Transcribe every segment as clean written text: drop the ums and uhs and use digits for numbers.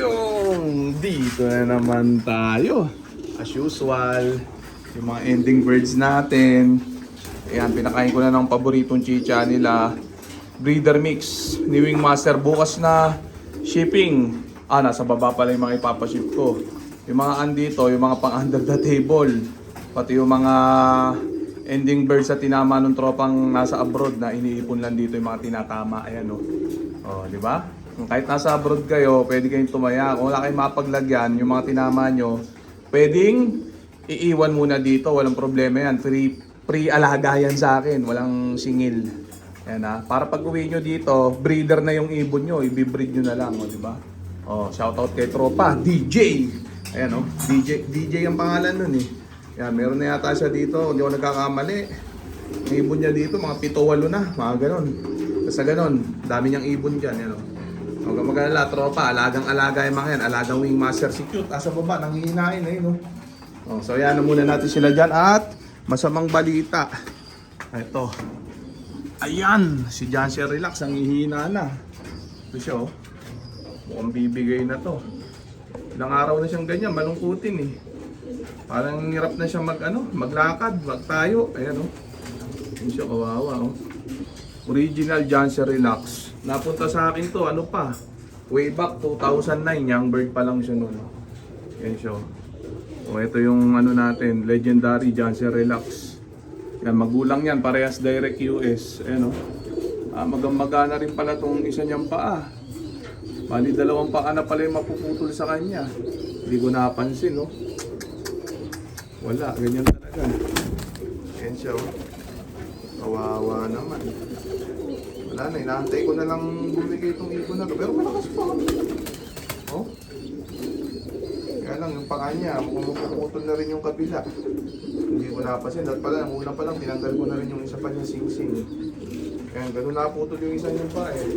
Yung dito na naman tayo. As usual, yung mga ending birds natin. Ayan, pinakain ko na ng paboritong chicha nila. Breeder mix ni Wingmaster. Bukas na shipping. Nasa baba pala yung mga ipapaship ko. Yung mga andito, yung mga pang under the table. Pati yung mga ending birds sa tinama ng tropang nasa abroad na iniipon lang dito yung mga tinatama. Ayan o. Oh, di ba? Kahit nasa abroad kayo, pwede kayong tumaya. Kung wala kayong mapaglagyan, yung mga tinama nyo, pwedeng iiwan muna dito. Walang problema yan. Free alaga yan sa akin. Walang singil. Ayan ha. Para pag uwi nyo dito, breeder na yung ibon nyo. Ibibreed nyo na lang. O, di ba? Oh, shoutout kay tropa. DJ! Ayan o. DJ ang pangalan nun eh. Yan, meron na yata siya dito. Hindi ako nagkakamali. Ang ibon niya dito, mga 7-8 na. Mga ganon. Basta ganon. Dami niyang ibon dyan. Yan o. Huwag kang mag-alala, tropa. Alagang-alaga yung mga yan. Alagang Wingmaster. Si Cute. Asa baba, nanghihinain eh. No? Oh, so yan na muna natin sila dyan. At masamang balita. Ito. Ayan. Si Jancy Relax. Ang hihina na. Ito siya oh. Mukhang bibigay na to. Ilang araw na siyang ganyan. Malungkutin eh. Parang hirap na siya maglakad, magtayo. Ayan oh. Yun siya, kawawa oh. Original Jancy Relax. Napunta sa akin to, ano pa? Way back 2009, young bird pa lang siya noon. Yan siya. O ito yung ano natin, legendary Jancy Relax. Yan, magulang yan, parehas direct US. Ayan oh. Maganda rin pala tong isa niyang paa. Bali, 2 paa na pala yung mapuputol sa kanya. Hindi ko napansin oh. Wala, ganyan talaga. Yan siya oh. Kawawa naman. Wala na, inaantay ko na lang bumigay itong ibon na to. Pero malakas pa. Oh. Kaya lang, yung panga niya, mukhang mapuputol na rin yung kabila. Hindi ko napasin. Dahil pala, ang una pa lang, tinanggal ko na rin yung isa pa niya sing-sing. Kaya ganun naputol yung isa niya pa eh.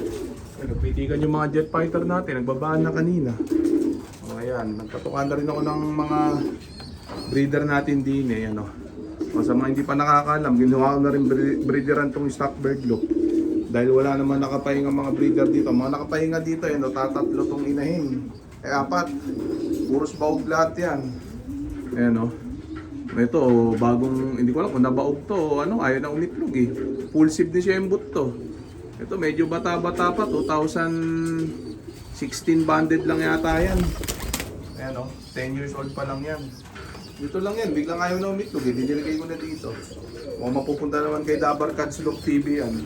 Kaya nagpitigan yung mga jet fighter natin. Nagbabaan na kanina. O ayan, nagkatukan na rin ako ng mga breeder natin din eh. Ano. O sa mga hindi pa nakakalam, ginawa ko na rin breederan tong Stockbird look. Dahil wala naman nakapahinga mga breeder dito. Mga nakapahinga dito, eh, no, tatatlo tong inahin. 4. Puros baog lahat yan. Ayan o. Ito, bagong, hindi ko alam kung nabaog to o ano, ayaw na umitlog eh. Full sip din siya yung boot to. Ito, medyo bata-bata pa, 2016 banded lang yata yan. Ayan o, 10 years old pa lang yan. Dito lang yan, biglang ayaw na umitlog eh. Dinilagay ko na dito. O mapupunta naman kay Dabar Catslog TV yan.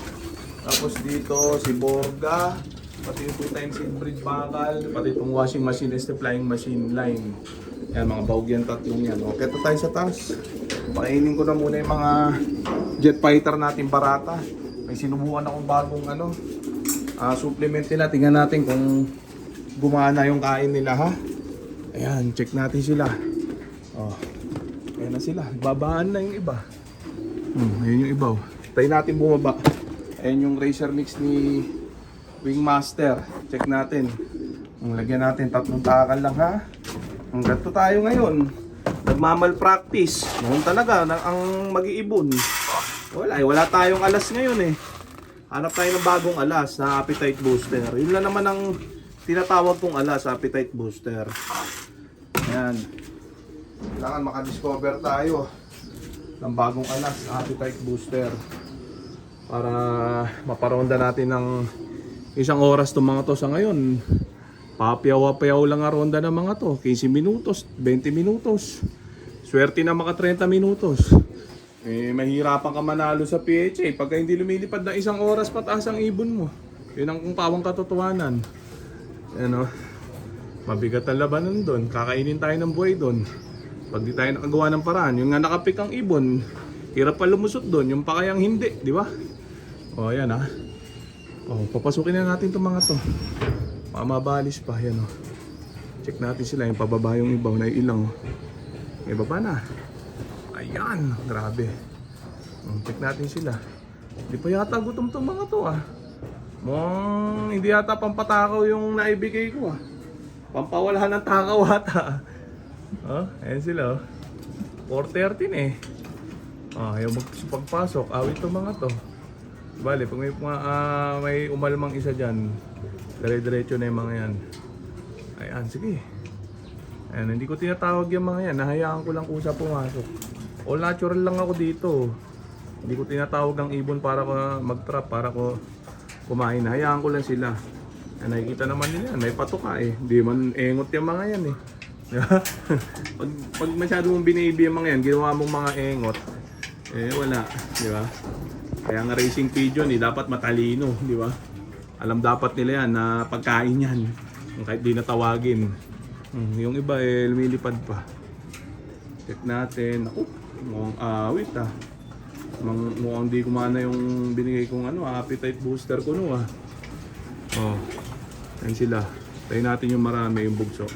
Tapos dito si Borga, pati yung 2 times inbreed bakal, pati itong washing machine is the flying machine line. Yan, mga baog yan, tatlong yan. Okay, ito tayo sa taas. Pakainin ko na muna yung mga jet fighter natin barata. May sinubukan akong bagong supplement nila. Tingnan natin kung gumana yung kain nila ha. Ayan, check natin sila. Oh, ayan na sila. Babaan na yung iba. Ayan yung iba. Tayo natin bumaba. Ayan yung racer mix ni Wingmaster. Check natin. Lagyan natin 3 takal lang ha. Hanggang to tayo ngayon. Nagmamalpractice. Noon talaga ang mag-iibon. Wala tayong alas ngayon eh. Hanap tayo ng bagong alas na appetite booster. Yun lang naman ang tinatawag kong alas, appetite booster. Ayan. Kailangan makadiscover tayo ng bagong alas, appetite booster. Para maparonda natin ng 1 oras itong mga to sa ngayon. Papiyaw-payaw lang ang ronda ng mga to. 15 minutos, 20 minutos. Swerte na maka 30 minutos. Mahirapan ka manalo sa PHA pagka hindi lumilipad na 1 oras pataas ang ibon mo. Yun ang pawang katotohanan. Ano? Mabigat ang labanan doon. Kakainin tayo ng buhay doon. Pag di tayo nakagawa ng paraan, yung nga nakapik ang ibon, hirap pa lumusot doon. Yung pa kayang hindi, di ba? O, ayan ha. O, papasukin na natin itong mga to. Mabalis pa, yan o. Check natin sila, yung pababa yung ibaw na ilang o. May baba na. Ayan, grabe. Check natin sila. Hindi pa yata gutom itong mga to ah. Hindi yata pampatakaw yung naibigay ko ah. Pampawalahan ng takaw ata. Ayan sila oh. 4:13 eh. Ayaw magpagpasok. Awit itong mga to. Bale, pag may umalmang isa dyan, dire-diretso na yung mga yan. Ayan, sige. Ayan, hindi ko tinatawag yung mga yan. Nahayaan ko lang kusa pumasok. All natural lang ako dito. Hindi ko tinatawag ang ibon para ko mag-trap, para ko kumain. Nahayaan ko lang sila. Ayan, nakikita naman nila yan. May patuka eh. Hindi man engot yung mga yan eh. pag masyado mong binibi yung mga yan, ginawa mong mga engot, eh wala. Di ba? Kaya nga racing pigeon eh, dapat matalino. Di ba? Alam dapat nila yan na pagkain yan. Kahit di natawagin. Yung iba eh lumilipad pa. Check natin. Ako, mukhang awit ah. Mukhang di kumana yung binigay kong appetite booster ko no ah. Oh. Ayan sila. Tayo natin yung marami, yung bugso.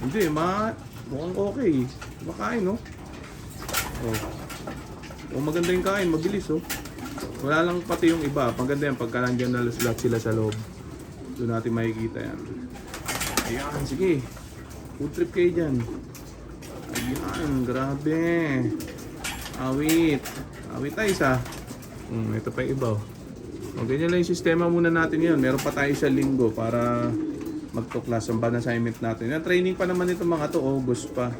Hindi, mukhang okay. Makain no. Oh. Oh, maganda yung kain, mabilis oh. Wala lang pati yung iba. Paganda yan, pagka nandiyan na lahat sila sa loob. Doon natin makikita yan. Ayan, sige. Food trip kayo dyan. Ayan, grabe. Awit. Awit tayo isa. Ito pa yung iba. O, ganyan lang yung sistema muna natin yun. Meron pa tayo sa linggo para magtuklas ang ban assignment natin. Yung training pa naman ito mga to, August pa.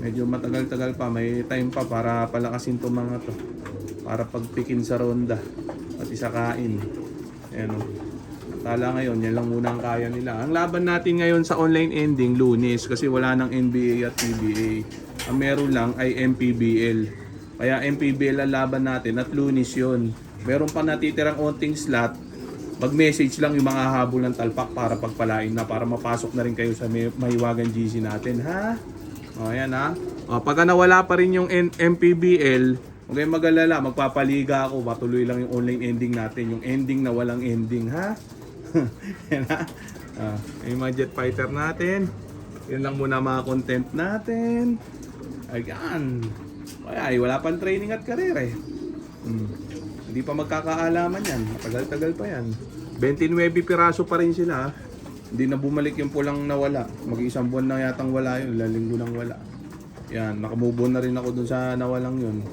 Medyo matagal-tagal pa. May time pa para palakasin to mga to. Para pagpikin sa ronda. At isa kain. Ayan o. Tala ngayon, yan lang muna ang kaya nila. Ang laban natin ngayon sa online ending, Lunes, kasi wala nang NBA at PBA. Ang meron lang ay MPBL. Kaya MPBL ang laban natin at Lunes yun. Meron pa natitirang onting slot. Mag-message lang yung mga habol ng talpak para pagpalain na, para mapasok na rin kayo sa mahiwagan GC natin, ha? O, ayan ha. O, pagka nawala pa rin yung MPBL, huwag kayong mag-alala, magpapaliga ako. Patuloy lang yung online ending natin. Yung ending na walang ending, ha? Yan ha. Yung mga jet fighter natin. Yan lang muna mga content natin. Ayan. Ay, wala pang training at career eh. Hindi pa magkakaalaman yan. Matagal-tagal pa yan. 29 piraso pa rin sila. Hindi na bumalik yung pulang nawala. Mag-isang buwan na yatang wala yun. Lalinggo nang wala. Yan, nakamove on na rin ako dun sa nawalang yun.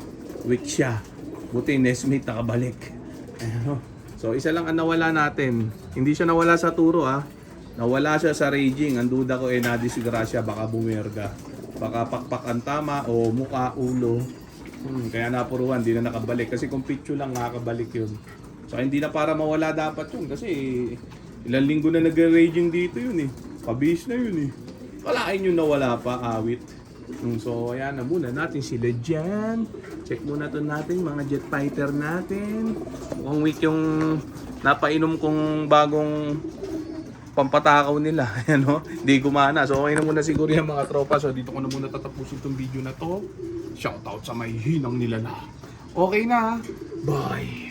Weak siya. Buti Nesmith nakabalik. Ayan. So isa lang ang nawala natin. Hindi siya nawala sa turo Nawala siya sa raging. Ang duda ko nadisgrasya, baka bumerga. Baka pakpak ang tama o muka, ulo. Kaya napuruhan, hindi na nakabalik. Kasi kung picture lang nakakabalik yun. So hindi na para mawala dapat yun. Kasi ilang linggo na nag-raging dito yun eh. Pabis na yun eh. Walain yun nawala pa, awit. So ayan na muna natin sila dyan. Check muna to natin mga jet fighter natin. Mukhang week yung napainom kong bagong pampatakaw nila. Ayan o, di gumana. So okay na muna siguro yung mga tropa. So dito ko na muna tatapusin itong video na to. Shoutout sa may hinang nilala. Okay na. Bye.